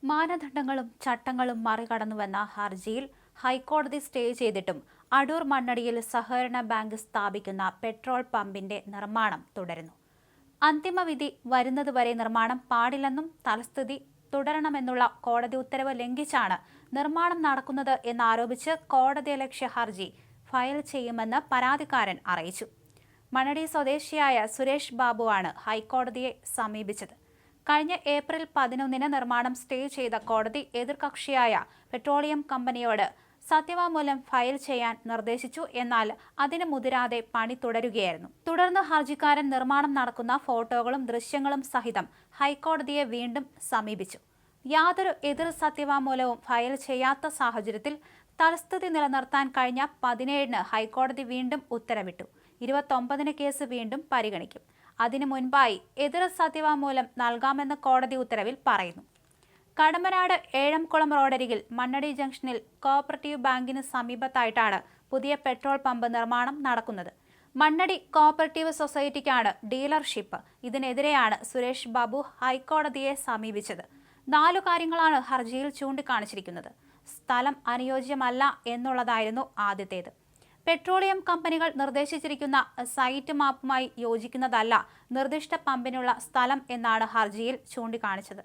മാനദണ്ഡങ്ങളും ചട്ടങ്ങളും മറികടന്നുവെന്ന ഹർജിയിൽ ഹൈക്കോടതി സ്റ്റേ ചെയ്തിട്ടും അടൂർ മണ്ണടിയിൽ സഹകരണ ബാങ്ക് സ്ഥാപിക്കുന്ന പെട്രോൾ പമ്പിന്റെ നിർമ്മാണം തുടരുന്നു. അന്തിമവിധി വരുന്നതുവരെ നിർമ്മാണം പാടില്ലെന്നും തൽസ്ഥിതി തുടരണമെന്നുള്ള കോടതി ഉത്തരവ് ലംഘിച്ചാണ് നിർമ്മാണം നടക്കുന്നത് എന്നാരോപിച്ച് കോടതിയലക്ഷ്യ ഹർജി ഫയൽ ചെയ്യുമെന്ന് പരാതിക്കാരൻ അറിയിച്ചു. മണ്ണടി സ്വദേശിയായ സുരേഷ് ബാബുവാണ് ഹൈക്കോടതിയെ സമീപിച്ചത്. കഴിഞ്ഞ ഏപ്രിൽ 11-ന് നിർമ്മാണം സ്റ്റേ ചെയ്ത കോടതി എതിർകക്ഷിയായ പെട്രോളിയം കമ്പനിയോട് സത്യവാങ്മൂലം ഫയൽ ചെയ്യാൻ നിർദ്ദേശിച്ചു. എന്നാൽ അതിന് മുതിരാതെ പണി തുടരുകയായിരുന്നു. തുടർന്ന് ഹർജിക്കാരൻ നിർമ്മാണം നടക്കുന്ന ഫോട്ടോകളും ദൃശ്യങ്ങളും സഹിതം ഹൈക്കോടതിയെ വീണ്ടും സമീപിച്ചു. യാതൊരു എതിർ സത്യവാങ്മൂലവും ഫയൽ ചെയ്യാത്ത സാഹചര്യത്തിൽ തൽസ്ഥിതി നിലനിർത്താൻ കഴിഞ്ഞ 17-ന് ഹൈക്കോടതി വീണ്ടും ഉത്തരവിട്ടു. 29-ന് കേസ് വീണ്ടും പരിഗണിക്കും. അതിനു മുൻപായി എതിർ സത്യവാങ്മൂലം നൽകാമെന്ന് കോടതി ഉത്തരവിൽ പറയുന്നു. കടമ്പനാട് ഏഴംകുളം റോഡരികിൽ മണ്ണടി ജംഗ്ഷനിൽ കോഓപ്പറേറ്റീവ് ബാങ്കിന് സമീപത്തായിട്ടാണ് പുതിയ പെട്രോൾ പമ്പ് നിർമ്മാണം നടക്കുന്നത്. മണ്ണടി കോഓപ്പറേറ്റീവ് സൊസൈറ്റിക്കാണ് ഡീലർഷിപ്പ്. ഇതിനെതിരെയാണ് സുരേഷ് ബാബു ഹൈക്കോടതിയെ സമീപിച്ചത്. 4 കാര്യങ്ങളാണ് ഹർജിയിൽ ചൂണ്ടിക്കാണിച്ചിരിക്കുന്നത്. സ്ഥലം അനുയോജ്യമല്ല എന്നുള്ളതായിരുന്നു ആദ്യത്തേത്. പെട്രോളിയം കമ്പനികൾ നിർദ്ദേശിച്ചിരിക്കുന്ന സൈറ്റ് മാപ്പുമായി യോജിക്കുന്നതല്ല നിർദ്ദിഷ്ട പമ്പിനുള്ള സ്ഥലം എന്നാണ് ഹർജിയിൽ ചൂണ്ടിക്കാണിച്ചത്.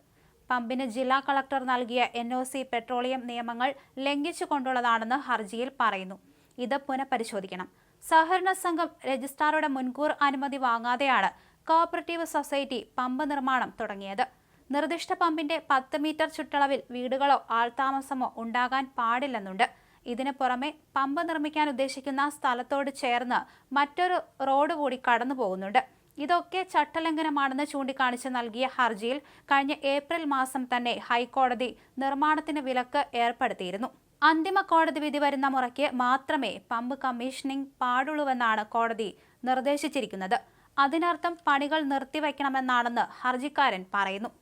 പമ്പിന് ജില്ലാ കളക്ടർ നൽകിയ NOC പെട്രോളിയം നിയമങ്ങൾ ലംഘിച്ചുകൊണ്ടുള്ളതാണെന്ന് ഹർജിയിൽ പറയുന്നു. ഇത് പുനഃപരിശോധിക്കണം. സഹകരണ സംഘം രജിസ്ട്രാറുടെ മുൻകൂർ അനുമതി വാങ്ങാതെയാണ് കോഓപ്പറേറ്റീവ് സൊസൈറ്റി പമ്പ് നിർമ്മാണം തുടങ്ങിയത്. നിർദ്ദിഷ്ട പമ്പിന്റെ 10 മീറ്റർ ചുറ്റളവിൽ വീടുകളോ ആൾതാമസമോ ഉണ്ടാകാൻ പാടില്ലെന്നുണ്ട്. ഇതിനു പുറമെ പമ്പ് നിർമ്മിക്കാൻ ഉദ്ദേശിക്കുന്ന സ്ഥലത്തോട് ചേർന്ന് മറ്റൊരു റോഡ് കൂടി കടന്നു പോകുന്നുണ്ട്. ഇതൊക്കെ ചട്ടലംഘനമാണെന്ന് ചൂണ്ടിക്കാണിച്ച് നൽകിയ ഹർജിയിൽ കഴിഞ്ഞ ഏപ്രിൽ മാസം തന്നെ ഹൈക്കോടതി നിർമ്മാണത്തിന് വിലക്ക് ഏർപ്പെടുത്തിയിരുന്നു. അന്തിമ കോടതി വിധി വരുന്ന മുറയ്ക്ക് മാത്രമേ പമ്പ് കമ്മീഷനിംഗ് പാടുള്ളൂവെന്നാണ് കോടതി നിർദ്ദേശിച്ചിരിക്കുന്നത്. അതിനർത്ഥം പണികൾ നിർത്തിവെക്കണമെന്നാണെന്ന് ഹർജിക്കാരൻ പറയുന്നു.